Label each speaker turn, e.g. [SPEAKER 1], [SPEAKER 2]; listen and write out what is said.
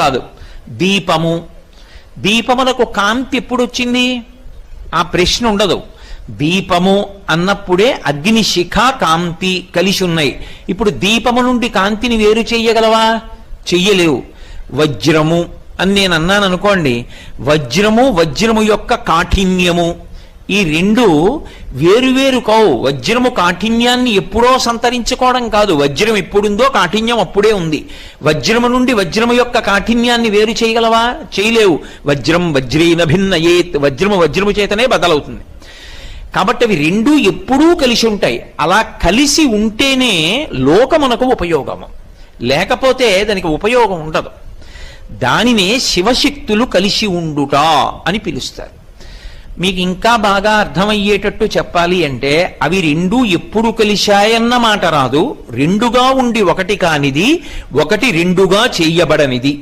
[SPEAKER 1] కాదు. దీపము, దీపములకు కాంతి ఎప్పుడు వచ్చింది? ఆ ప్రశ్న ఉండదు. దీపము అన్నప్పుడే అగ్ని శిఖ కాంతి కలిసి ఉన్నాయి. ఇప్పుడు దీపము నుండి కాంతిని వేరు చెయ్యగలవా? చెయ్యలేవు. వజ్రము అని నేను అన్నాను అనుకోండి, వజ్రము యొక్క కాఠిన్యము, ఈ రెండు వేరువేరు కావు. వజ్రము కాఠిన్యాన్ని ఎప్పుడో సంతరించుకోవడం కాదు. వజ్రం ఎప్పుడుందో కాఠిన్యం అప్పుడే ఉంది. వజ్రము నుండి వజ్రము యొక్క కాఠిన్యాన్ని వేరు చేయగలవా? చేయలేవు. వజ్రం వజ్రేన భిన్నయేత్, వజ్రము చేతనే బదలవుతుంది. కాబట్టి అవి రెండూ ఎప్పుడూ కలిసి ఉంటాయి. అలా కలిసి ఉంటేనే లోకమునకు ఉపయోగము, లేకపోతే దానికి ఉపయోగం ఉండదు. దానినే శివశక్తులు కలిసి ఉండుట అని పిలుస్తారు. మీకు ఇంకా బాగా అర్థమయ్యేటట్టు చెప్పాలి అంటే, అవి రెండూ ఎప్పుడు కలిశాయన్న మాట రాదు. రెండుగా ఉండి ఒకటి కానిది, ఒకటి రెండుగా చెయ్యబడనిది.